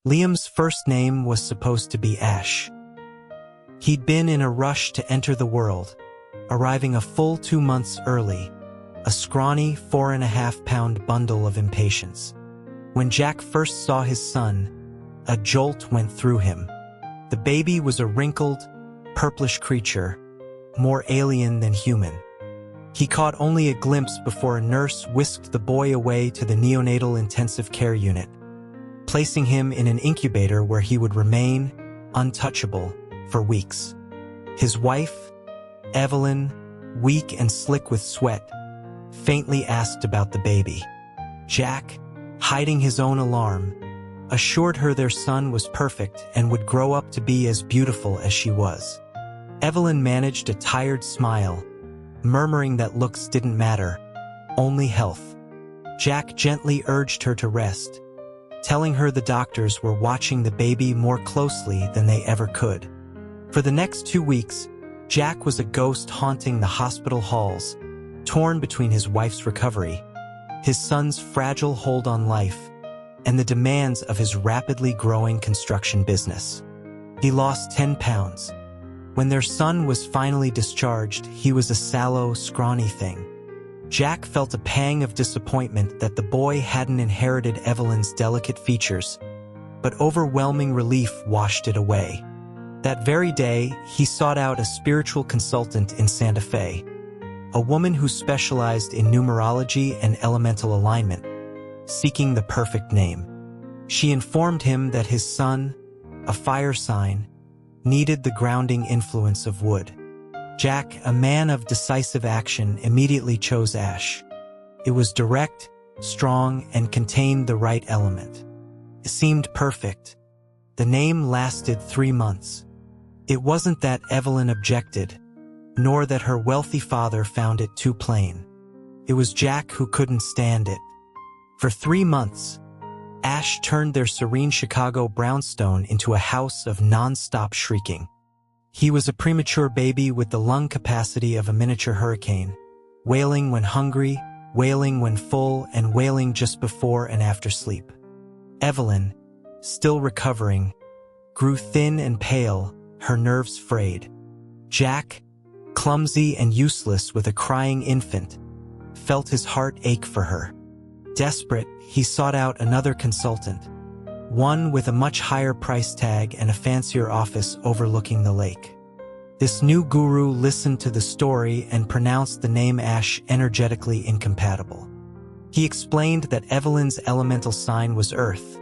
Liam's first name was supposed to be Ash. He'd been in a rush to enter the world, arriving a full 2 months early, a scrawny 4.5-pound bundle of impatience. When Jack first saw his son, a jolt went through him. The baby was a wrinkled, purplish creature, more alien than human. He caught only a glimpse before a nurse whisked the boy away to the neonatal intensive care unit, placing him in an incubator where he would remain untouchable for weeks. His wife, Evelyn, weak and slick with sweat, faintly asked about the baby. Jack, hiding his own alarm, assured her their son was perfect and would grow up to be as beautiful as she was. Evelyn managed a tired smile, murmuring that looks didn't matter, only health. Jack gently urged her to rest, telling her the doctors were watching the baby more closely than they ever could. For the next 2 weeks, Jack was a ghost haunting the hospital halls, torn between his wife's recovery, his son's fragile hold on life, and the demands of his rapidly growing construction business. He lost 10 pounds. When their son was finally discharged, he was a sallow, scrawny thing. Jack felt a pang of disappointment that the boy hadn't inherited Evelyn's delicate features, but overwhelming relief washed it away. That very day, he sought out a spiritual consultant in Santa Fe, a woman who specialized in numerology and elemental alignment, seeking the perfect name. She informed him that his son, a fire sign, needed the grounding influence of wood. Jack, a man of decisive action, immediately chose Ash. It was direct, strong, and contained the right element. It seemed perfect. The name lasted 3 months. It wasn't that Evelyn objected, nor that her wealthy father found it too plain. It was Jack who couldn't stand it. For 3 months, Ash turned their serene Chicago brownstone into a house of non-stop shrieking. He was a premature baby with the lung capacity of a miniature hurricane, wailing when hungry, wailing when full, and wailing just before and after sleep. Evelyn, still recovering, grew thin and pale, her nerves frayed. Jack, clumsy and useless with a crying infant, felt his heart ache for her. Desperate, he sought out another consultant, one with a much higher price tag and a fancier office overlooking the lake. This new guru listened to the story and pronounced the name Ash energetically incompatible. He explained that Evelyn's elemental sign was earth,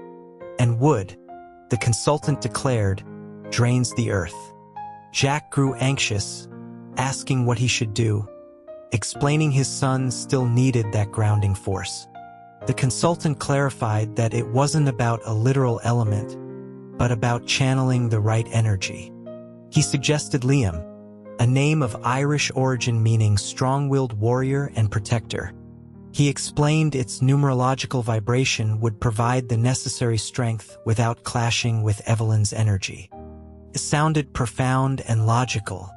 and wood, the consultant declared, drains the earth. Jack grew anxious, asking what he should do, explaining his son still needed that grounding force. The consultant clarified that it wasn't about a literal element, but about channeling the right energy. He suggested Liam, a name of Irish origin meaning strong-willed warrior and protector. He explained its numerological vibration would provide the necessary strength without clashing with Evelyn's energy. It sounded profound and logical.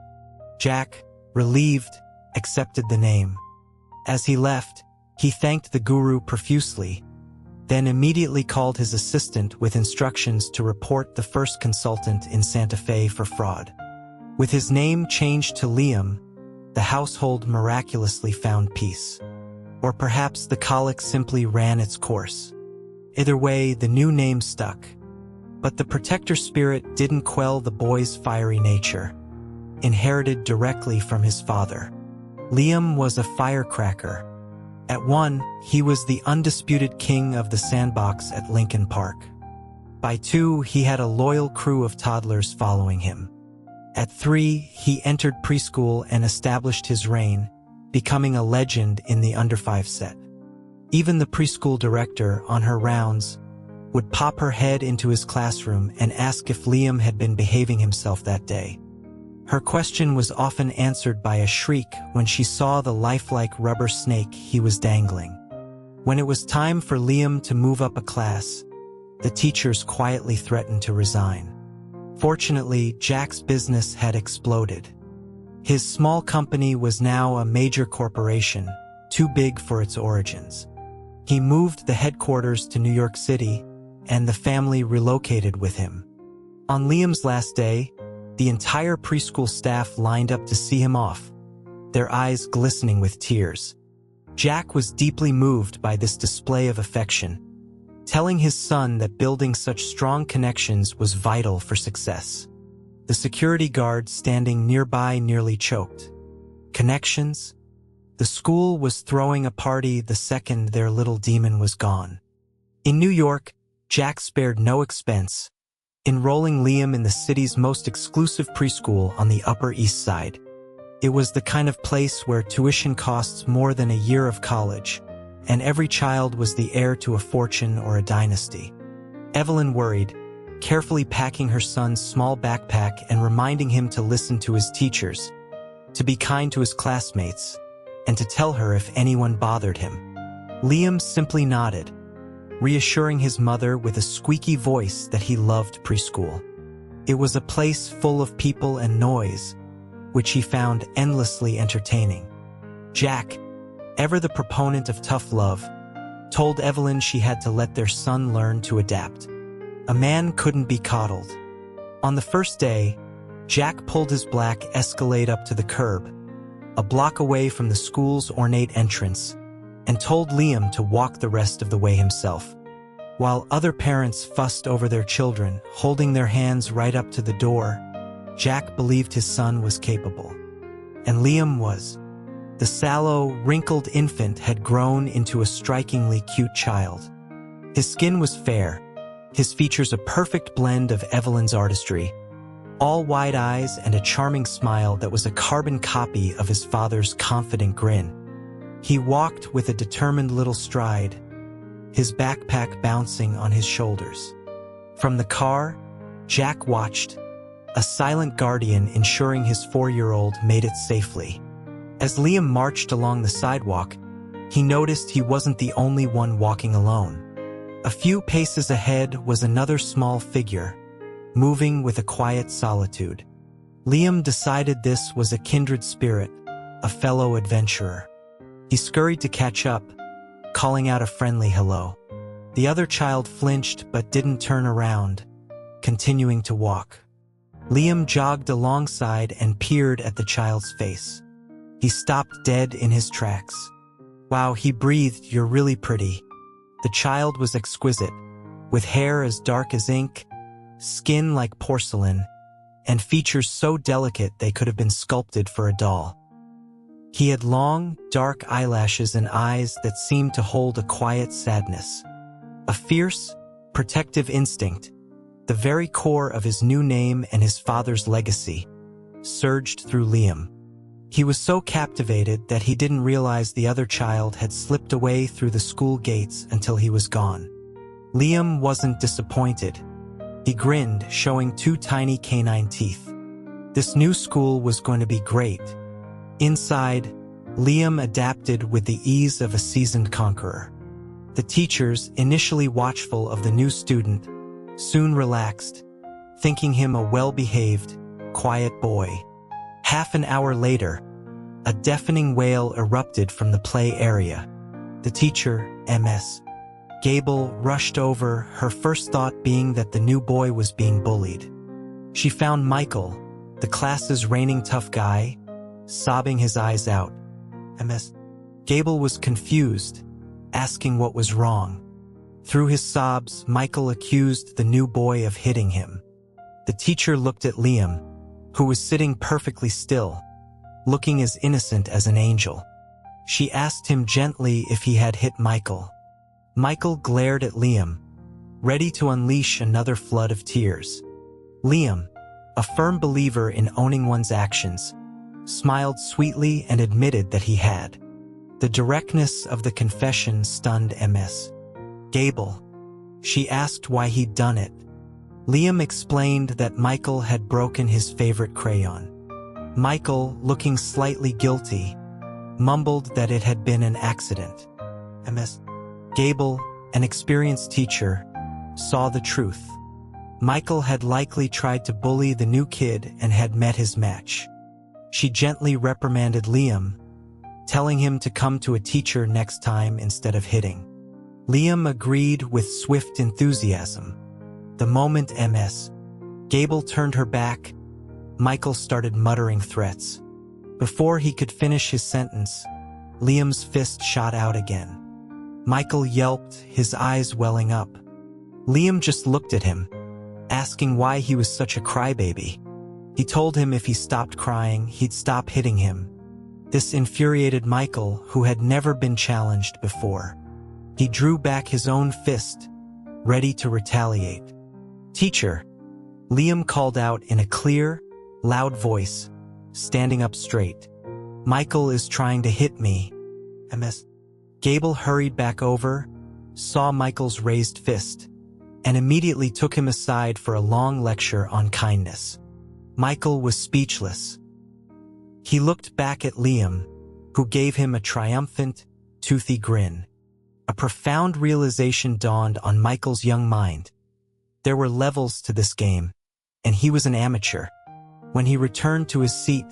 Jack, relieved, accepted the name. As he left, he thanked the guru profusely, then immediately called his assistant with instructions to report the first consultant in Santa Fe for fraud. With his name changed to Liam, the household miraculously found peace. Or perhaps the colic simply ran its course. Either way, the new name stuck. But the protector spirit didn't quell the boy's fiery nature, inherited directly from his father. Liam was a firecracker. At 1, he was the undisputed king of the sandbox at Lincoln Park. By 2, he had a loyal crew of toddlers following him. At 3, he entered preschool and established his reign, becoming a legend in the under 5 set. Even the preschool director, on her rounds, would pop her head into his classroom and ask if Liam had been behaving himself that day. Her question was often answered by a shriek when she saw the lifelike rubber snake he was dangling. When it was time for Liam to move up a class, the teachers quietly threatened to resign. Fortunately, Jack's business had exploded. His small company was now a major corporation, too big for its origins. He moved the headquarters to New York City, and the family relocated with him. On Liam's last day, the entire preschool staff lined up to see him off, their eyes glistening with tears. Jack was deeply moved by this display of affection, telling his son that building such strong connections was vital for success. The security guard standing nearby nearly choked. Connections? The school was throwing a party the second their little demon was gone. In New York, Jack spared no expense, enrolling Liam in the city's most exclusive preschool on the Upper East Side. It was the kind of place where tuition costs more than a year of college, and every child was the heir to a fortune or a dynasty. Evelyn worried, carefully packing her son's small backpack and reminding him to listen to his teachers, to be kind to his classmates, and to tell her if anyone bothered him. Liam simply nodded, reassuring his mother with a squeaky voice that he loved preschool. It was a place full of people and noise, which he found endlessly entertaining. Jack, ever the proponent of tough love, told Evelyn she had to let their son learn to adapt. A man couldn't be coddled. On the first day, Jack pulled his black Escalade up to the curb, a block away from the school's ornate entrance, and told Liam to walk the rest of the way himself. While other parents fussed over their children, holding their hands right up to the door, Jack believed his son was capable. And Liam was. The sallow, wrinkled infant had grown into a strikingly cute child. His skin was fair, his features a perfect blend of Evelyn's artistry, all wide eyes and a charming smile that was a carbon copy of his father's confident grin. He walked with a determined little stride, his backpack bouncing on his shoulders. From the car, Jack watched, a silent guardian ensuring his 4-year-old made it safely. As Liam marched along the sidewalk, he noticed he wasn't the only one walking alone. A few paces ahead was another small figure, moving with a quiet solitude. Liam decided this was a kindred spirit, a fellow adventurer. He scurried to catch up, calling out a friendly hello. The other child flinched but didn't turn around, continuing to walk. Liam jogged alongside and peered at the child's face. He stopped dead in his tracks. "Wow," he breathed, "you're really pretty." The child was exquisite, with hair as dark as ink, skin like porcelain, and features so delicate they could have been sculpted for a doll. He had long, dark eyelashes and eyes that seemed to hold a quiet sadness. A fierce, protective instinct, the very core of his new name and his father's legacy, surged through Liam. He was so captivated that he didn't realize the other child had slipped away through the school gates until he was gone. Liam wasn't disappointed. He grinned, showing 2 tiny canine teeth. This new school was going to be great. Inside, Liam adapted with the ease of a seasoned conqueror. The teachers, initially watchful of the new student, soon relaxed, thinking him a well-behaved, quiet boy. Half an hour later, a deafening wail erupted from the play area. The teacher, Ms. Gable, rushed over, her first thought being that the new boy was being bullied. She found Michael, the class's reigning tough guy, sobbing his eyes out. Ms. Gable was confused, asking what was wrong. Through his sobs, Michael accused the new boy of hitting him. The teacher looked at Liam, who was sitting perfectly still, looking as innocent as an angel. She asked him gently if he had hit Michael. Michael glared at Liam, ready to unleash another flood of tears. Liam, a firm believer in owning one's actions, smiled sweetly and admitted that he had. The directness of the confession stunned Ms. Gable. She asked why he'd done it. Liam explained that Michael had broken his favorite crayon. Michael, looking slightly guilty, mumbled that it had been an accident. Ms. Gable, an experienced teacher, saw the truth. Michael had likely tried to bully the new kid and had met his match. She gently reprimanded Liam, telling him to come to a teacher next time instead of hitting. Liam agreed with swift enthusiasm. The moment Ms. Gable turned her back, Michael started muttering threats. Before he could finish his sentence, Liam's fist shot out again. Michael yelped, his eyes welling up. Liam just looked at him, asking why he was such a crybaby. He told him if he stopped crying, he'd stop hitting him. This infuriated Michael, who had never been challenged before. He drew back his own fist, ready to retaliate. "Teacher," Liam called out in a clear, loud voice, standing up straight. "Michael is trying to hit me." Ms. Gable hurried back over, saw Michael's raised fist, and immediately took him aside for a long lecture on kindness. Michael was speechless. He looked back at Liam, who gave him a triumphant, toothy grin. A profound realization dawned on Michael's young mind. There were levels to this game, and he was an amateur. When he returned to his seat,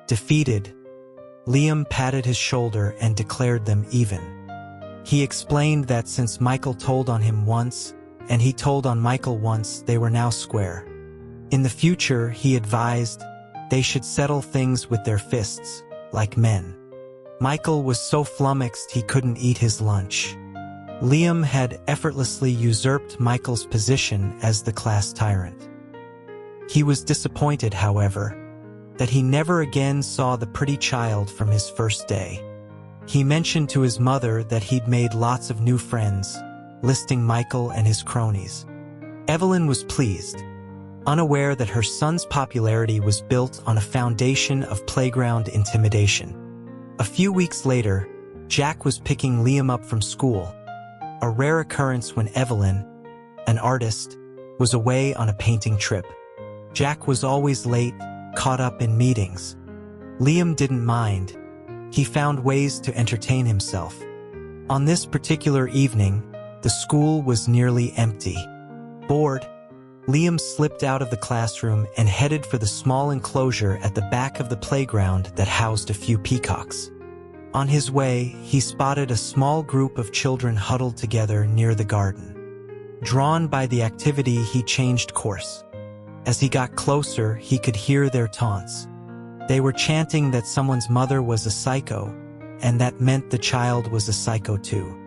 defeated, Liam patted his shoulder and declared them even. He explained that since Michael told on him once, and he told on Michael once, they were now square. In the future, he advised, they should settle things with their fists, like men. Michael was so flummoxed he couldn't eat his lunch. Liam had effortlessly usurped Michael's position as the class tyrant. He was disappointed, however, that he never again saw the pretty child from his first day. He mentioned to his mother that he'd made lots of new friends, listing Michael and his cronies. Evelyn was pleased, unaware that her son's popularity was built on a foundation of playground intimidation. A few weeks later, Jack was picking Liam up from school, a rare occurrence when Evelyn, an artist, was away on a painting trip. Jack was always late, caught up in meetings. Liam didn't mind. He found ways to entertain himself. On this particular evening, the school was nearly empty. Bored, Liam slipped out of the classroom and headed for the small enclosure at the back of the playground that housed a few peacocks. On his way, he spotted a small group of children huddled together near the garden. Drawn by the activity, he changed course. As he got closer, he could hear their taunts. They were chanting that someone's mother was a psycho, and that meant the child was a psycho too.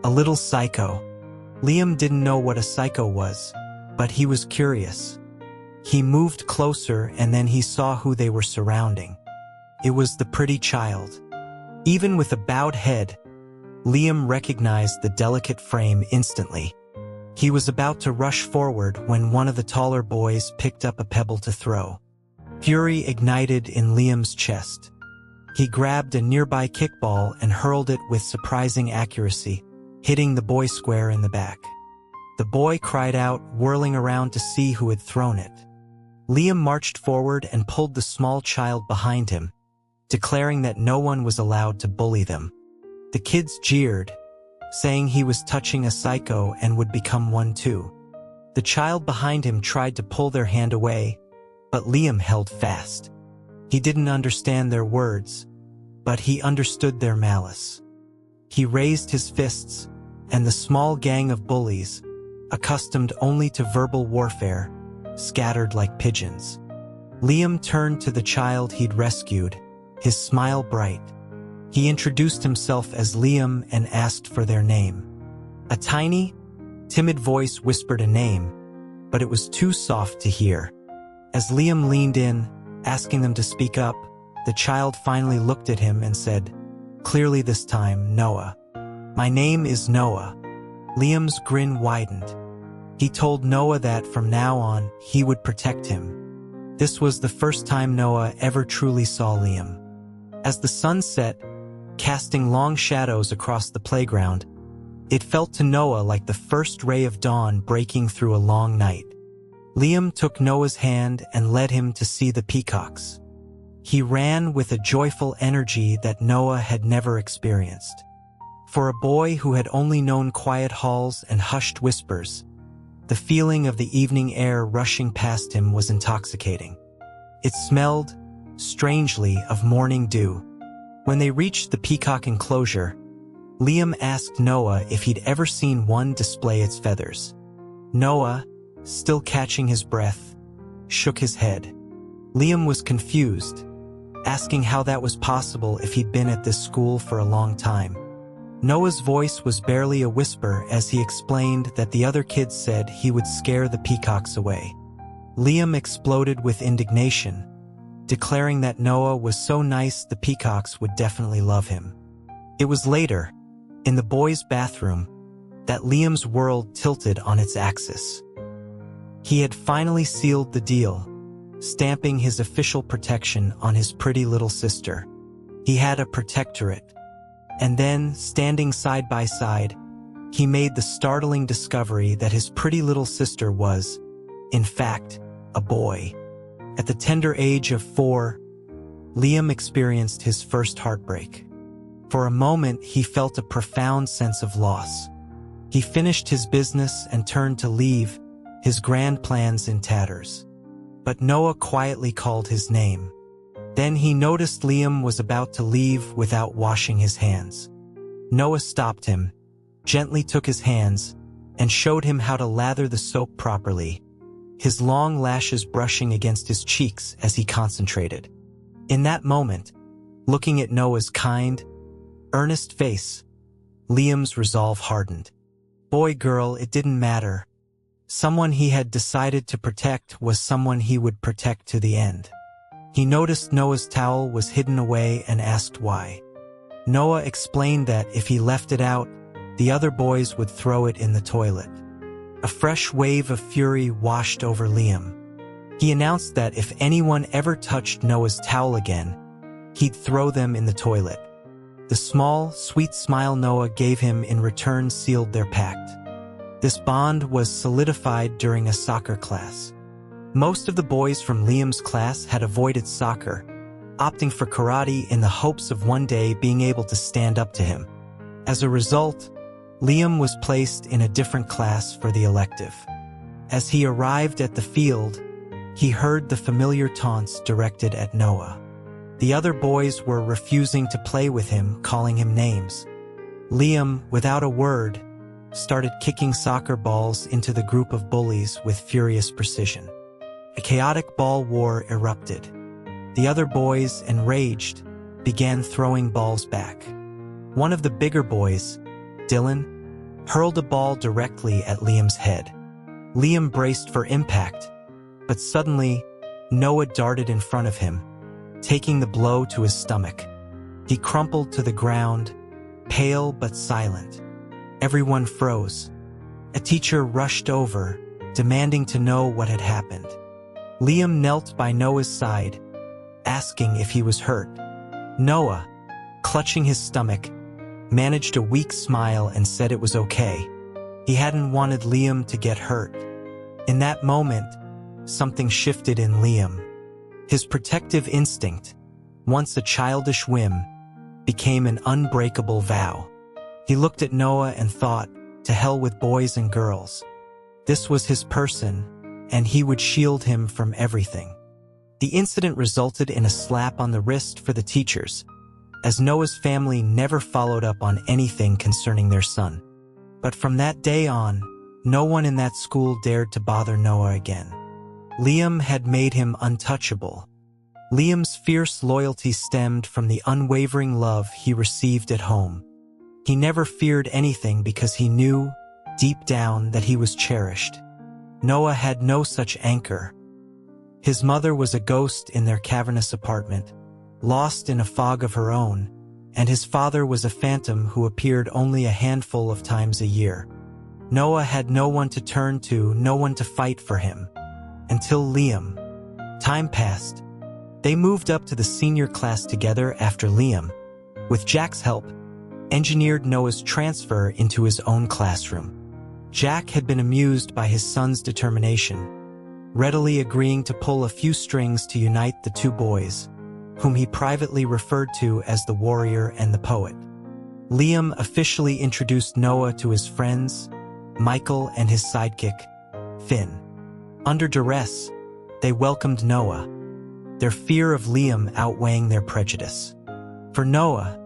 A little psycho. Liam didn't know what a psycho was, but he was curious. He moved closer and then he saw who they were surrounding. It was the pretty child. Even with a bowed head, Liam recognized the delicate frame instantly. He was about to rush forward when one of the taller boys picked up a pebble to throw. Fury ignited in Liam's chest. He grabbed a nearby kickball and hurled it with surprising accuracy, hitting the boy square in the back. The boy cried out, whirling around to see who had thrown it. Liam marched forward and pulled the small child behind him, declaring that no one was allowed to bully them. The kids jeered, saying he was touching a psycho and would become one too. The child behind him tried to pull their hand away, but Liam held fast. He didn't understand their words, but he understood their malice. He raised his fists, and the small gang of bullies, accustomed only to verbal warfare, scattered like pigeons. Liam turned to the child he'd rescued, his smile bright. He introduced himself as Liam and asked for their name. A tiny, timid voice whispered a name, but it was too soft to hear. As Liam leaned in, asking them to speak up, the child finally looked at him and said, clearly this time, Noah. "My name is Noah." Liam's grin widened. He told Noah that from now on, he would protect him. This was the first time Noah ever truly saw Liam. As the sun set, casting long shadows across the playground, it felt to Noah like the first ray of dawn breaking through a long night. Liam took Noah's hand and led him to see the peacocks. He ran with a joyful energy that Noah had never experienced. For a boy who had only known quiet halls and hushed whispers, the feeling of the evening air rushing past him was intoxicating. It smelled, strangely, of morning dew. When they reached the peacock enclosure, Liam asked Noah if he'd ever seen one display its feathers. Noah, still catching his breath, shook his head. Liam was confused, asking how that was possible if he'd been at this school for a long time. Noah's voice was barely a whisper as he explained that the other kids said he would scare the peacocks away. Liam exploded with indignation, declaring that Noah was so nice the peacocks would definitely love him. It was later, in the boys' bathroom, that Liam's world tilted on its axis. He had finally sealed the deal, stamping his official protection on his pretty little sister. He had a protectorate. And then, standing side by side, he made the startling discovery that his pretty little sister was, in fact, a boy. At the tender age of 4, Liam experienced his first heartbreak. For a moment, he felt a profound sense of loss. He finished his business and turned to leave, his grand plans in tatters. But Noah quietly called his name. Then he noticed Liam was about to leave without washing his hands. Noah stopped him, gently took his hands, and showed him how to lather the soap properly, his long lashes brushing against his cheeks as he concentrated. In that moment, looking at Noah's kind, earnest face, Liam's resolve hardened. Boy, girl, it didn't matter. Someone he had decided to protect was someone he would protect to the end. He noticed Noah's towel was hidden away and asked why. Noah explained that if he left it out, the other boys would throw it in the toilet. A fresh wave of fury washed over Liam. He announced that if anyone ever touched Noah's towel again, he'd throw them in the toilet. The small, sweet smile Noah gave him in return sealed their pact. This bond was solidified during a soccer class. Most of the boys from Liam's class had avoided soccer, opting for karate in the hopes of one day being able to stand up to him. As a result, Liam was placed in a different class for the elective. As he arrived at the field, he heard the familiar taunts directed at Noah. The other boys were refusing to play with him, calling him names. Liam, without a word, started kicking soccer balls into the group of bullies with furious precision. A chaotic ball war erupted. The other boys, enraged, began throwing balls back. One of the bigger boys, Dylan, hurled a ball directly at Liam's head. Liam braced for impact, but suddenly, Noah darted in front of him, taking the blow to his stomach. He crumpled to the ground, pale but silent. Everyone froze. A teacher rushed over, demanding to know what had happened. Liam knelt by Noah's side, asking if he was hurt. Noah, clutching his stomach, managed a weak smile and said it was okay. He hadn't wanted Liam to get hurt. In that moment, something shifted in Liam. His protective instinct, once a childish whim, became an unbreakable vow. He looked at Noah and thought, to hell with boys and girls. This was his person, and he would shield him from everything. The incident resulted in a slap on the wrist for the teachers, as Noah's family never followed up on anything concerning their son. But from that day on, no one in that school dared to bother Noah again. Liam had made him untouchable. Liam's fierce loyalty stemmed from the unwavering love he received at home. He never feared anything because he knew, deep down, that he was cherished. Noah had no such anchor. His mother was a ghost in their cavernous apartment, lost in a fog of her own, and his father was a phantom who appeared only a handful of times a year. Noah had no one to turn to, no one to fight for him. Until Liam. Time passed. They moved up to the senior class together after Liam, with Jack's help, engineered Noah's transfer into his own classroom. Jack had been amused by his son's determination, readily agreeing to pull a few strings to unite the two boys, whom he privately referred to as the warrior and the poet. Liam officially introduced Noah to his friends, Michael and his sidekick, Finn. Under duress, they welcomed Noah, their fear of Liam outweighing their prejudice. For Noah,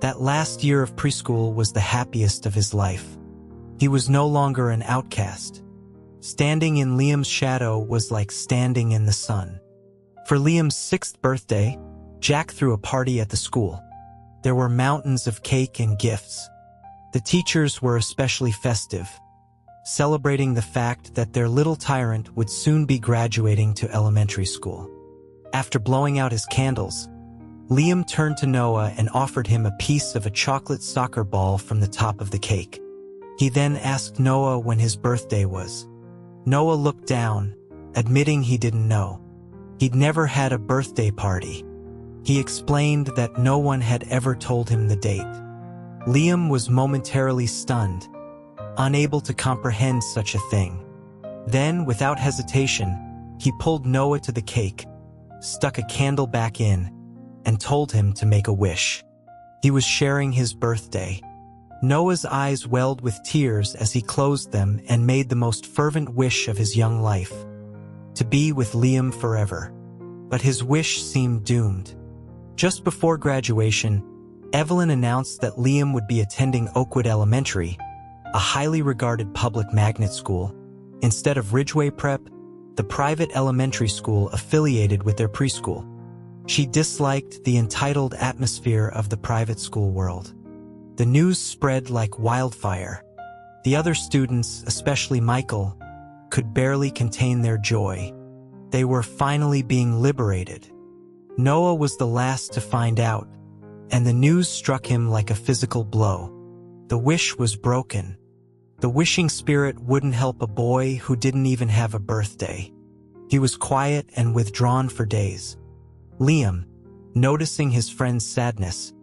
That last year of preschool was the happiest of his life. He was no longer an outcast. Standing in Liam's shadow was like standing in the sun. For Liam's 6th birthday, Jack threw a party at the school. There were mountains of cake and gifts. The teachers were especially festive, celebrating the fact that their little tyrant would soon be graduating to elementary school. After blowing out his candles, Liam turned to Noah and offered him a piece of a chocolate soccer ball from the top of the cake. He then asked Noah when his birthday was. Noah looked down, admitting he didn't know. He'd never had a birthday party. He explained that no one had ever told him the date. Liam was momentarily stunned, unable to comprehend such a thing. Then, without hesitation, he pulled Noah to the cake, stuck a candle back in, and told him to make a wish. He was sharing his birthday. Noah's eyes welled with tears as he closed them and made the most fervent wish of his young life, to be with Liam forever. But his wish seemed doomed. Just before graduation, Evelyn announced that Liam would be attending Oakwood Elementary, a highly regarded public magnet school, instead of Ridgeway Prep, the private elementary school affiliated with their preschool. She disliked the entitled atmosphere of the private school world. The news spread like wildfire. The other students, especially Michael, could barely contain their joy. They were finally being liberated. Noah was the last to find out, and the news struck him like a physical blow. The wish was broken. The wishing spirit wouldn't help a boy who didn't even have a birthday. He was quiet and withdrawn for days. Liam, noticing his friend's sadness,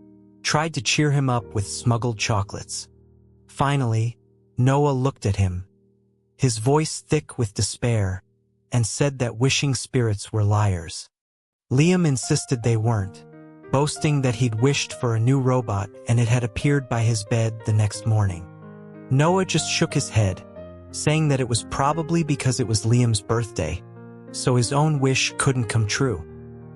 tried to cheer him up with smuggled chocolates. Finally, Noah looked at him, his voice thick with despair, and said that wishing spirits were liars. Liam insisted they weren't, boasting that he'd wished for a new robot and it had appeared by his bed the next morning. Noah just shook his head, saying that it was probably because it was Liam's birthday, so his own wish couldn't come true.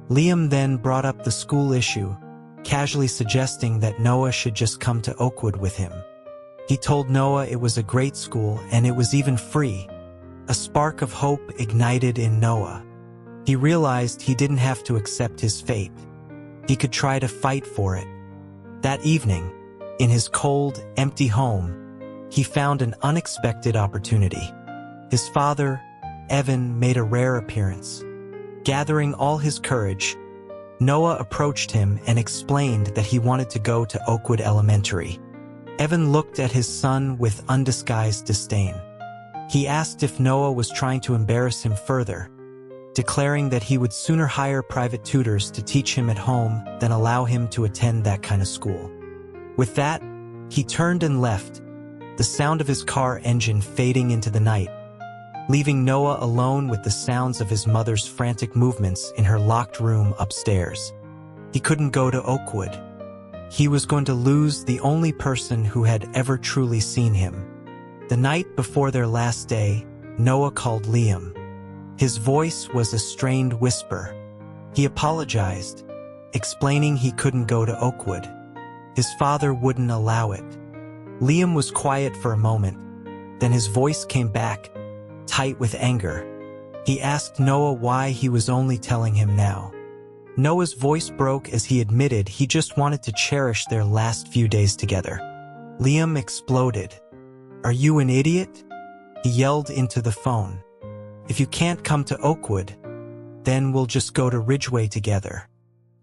Liam then brought up the school issue, casually suggesting that Noah should just come to Oakwood with him. He told Noah it was a great school and it was even free. A spark of hope ignited in Noah. He realized he didn't have to accept his fate. He could try to fight for it. That evening, in his cold, empty home, he found an unexpected opportunity. His father, Evan, made a rare appearance. Gathering all his courage, Noah approached him and explained that he wanted to go to Oakwood Elementary. Evan looked at his son with undisguised disdain. He asked if Noah was trying to embarrass him further, declaring that he would sooner hire private tutors to teach him at home than allow him to attend that kind of school. With that, he turned and left, the sound of his car engine fading into the night, leaving Noah alone with the sounds of his mother's frantic movements in her locked room upstairs. He couldn't go to Oakwood. He was going to lose the only person who had ever truly seen him. The night before their last day, Noah called Liam. His voice was a strained whisper. He apologized, explaining he couldn't go to Oakwood. His father wouldn't allow it. Liam was quiet for a moment, then his voice came back, tight with anger. He asked Noah why he was only telling him now. Noah's voice broke as he admitted he just wanted to cherish their last few days together. Liam exploded. "Are you an idiot?" He yelled into the phone. "If you can't come to Oakwood, then we'll just go to Ridgeway together."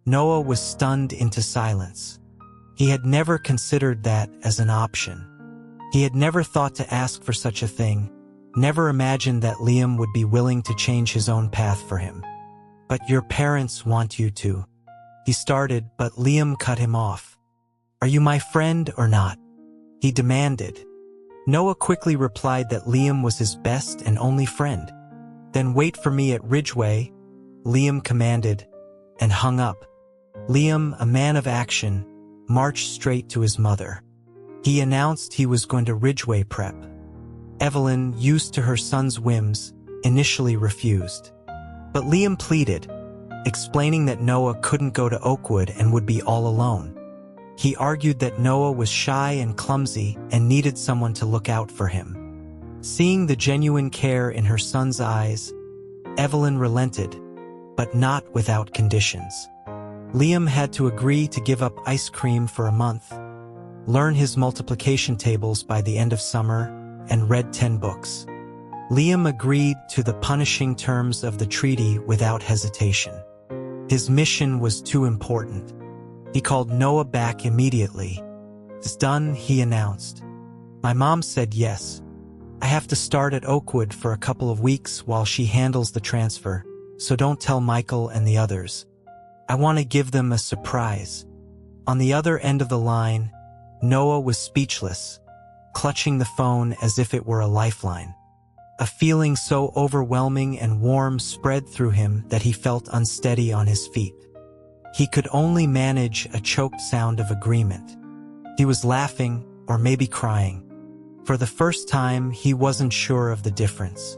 Noah was stunned into silence. He had never considered that as an option. He had never thought to ask for such a thing, never imagined that Liam would be willing to change his own path for him. "But your parents want you to," he started, but Liam cut him off. "Are you my friend or not?" he demanded. Noah quickly replied that Liam was his best and only friend. "Then wait for me at Ridgeway," Liam commanded, and hung up. Liam, a man of action, marched straight to his mother. He announced he was going to Ridgeway Prep. Evelyn, used to her son's whims, initially refused. But Liam pleaded, explaining that Noah couldn't go to Oakwood and would be all alone. He argued that Noah was shy and clumsy and needed someone to look out for him. Seeing the genuine care in her son's eyes, Evelyn relented, but not without conditions. Liam had to agree to give up ice cream for a month, learn his multiplication tables by the end of summer, and read 10 books. Liam agreed to the punishing terms of the treaty without hesitation. His mission was too important. He called Noah back immediately. "It's done," he announced. "My mom said yes. I have to start at Oakwood for a couple of weeks while she handles the transfer, so don't tell Michael and the others. I want to give them a surprise." On the other end of the line, Noah was speechless, clutching the phone as if it were a lifeline. A feeling so overwhelming and warm spread through him that he felt unsteady on his feet. He could only manage a choked sound of agreement. He was laughing, or maybe crying. For the first time, he wasn't sure of the difference.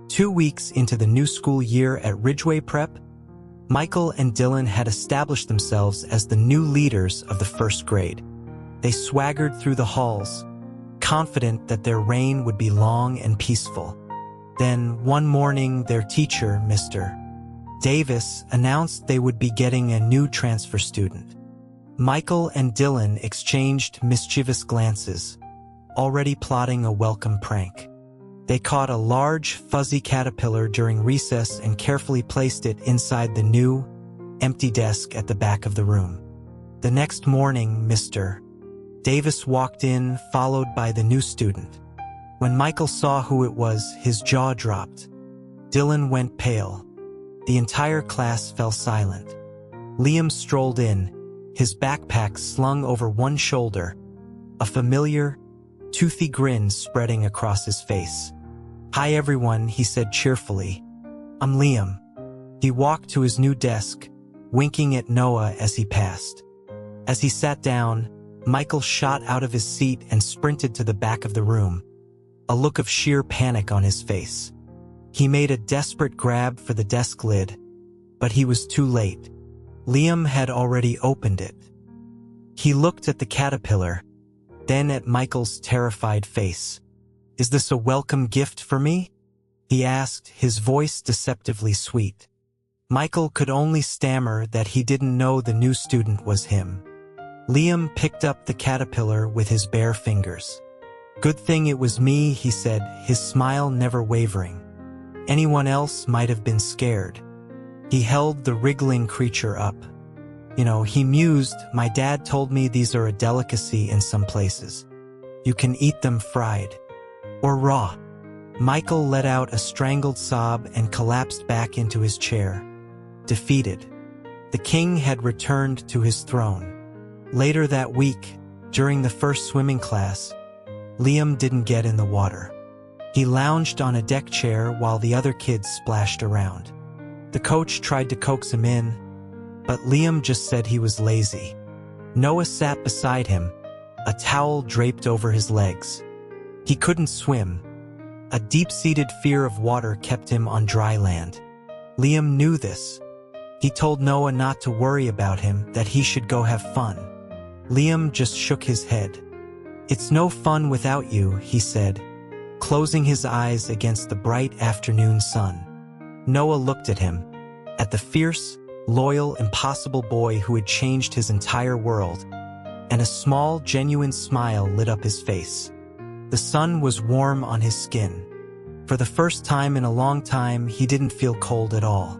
2 weeks into the new school year at Ridgeway Prep, Michael and Dylan had established themselves as the new leaders of the first grade. They swaggered through the halls, confident that their reign would be long and peaceful. Then, one morning, their teacher, Mr. Davis, announced they would be getting a new transfer student. Michael and Dylan exchanged mischievous glances, already plotting a welcome prank. They caught a large, fuzzy caterpillar during recess and carefully placed it inside the new, empty desk at the back of the room. The next morning, Mr. Davis walked in, followed by the new student. When Michael saw who it was, his jaw dropped. Dylan went pale. The entire class fell silent. Liam strolled in, his backpack slung over one shoulder, a familiar, toothy grin spreading across his face. "Hi everyone," he said cheerfully. "I'm Liam." He walked to his new desk, winking at Noah as he passed. As he sat down, Michael shot out of his seat and sprinted to the back of the room, a look of sheer panic on his face. He made a desperate grab for the desk lid, but he was too late. Liam had already opened it. He looked at the caterpillar, then at Michael's terrified face. "Is this a welcome gift for me?" he asked, his voice deceptively sweet. Michael could only stammer that he didn't know the new student was him. Liam picked up the caterpillar with his bare fingers. "Good thing it was me," he said, his smile never wavering. "Anyone else might have been scared." He held the wriggling creature up. He mused, "My dad told me these are a delicacy in some places. You can eat them fried. Or raw." Michael let out a strangled sob and collapsed back into his chair, defeated. The king had returned to his throne. Later that week, during the first swimming class, Liam didn't get in the water. He lounged on a deck chair while the other kids splashed around. The coach tried to coax him in, but Liam just said he was lazy. Noah sat beside him, a towel draped over his legs. He couldn't swim. A deep-seated fear of water kept him on dry land. Liam knew this. He told Noah not to worry about him, that he should go have fun. Liam just shook his head. "It's no fun without you," he said, closing his eyes against the bright afternoon sun. Noah looked at him, at the fierce, loyal, impossible boy who had changed his entire world, and a small, genuine smile lit up his face. The sun was warm on his skin. For the first time in a long time, he didn't feel cold at all.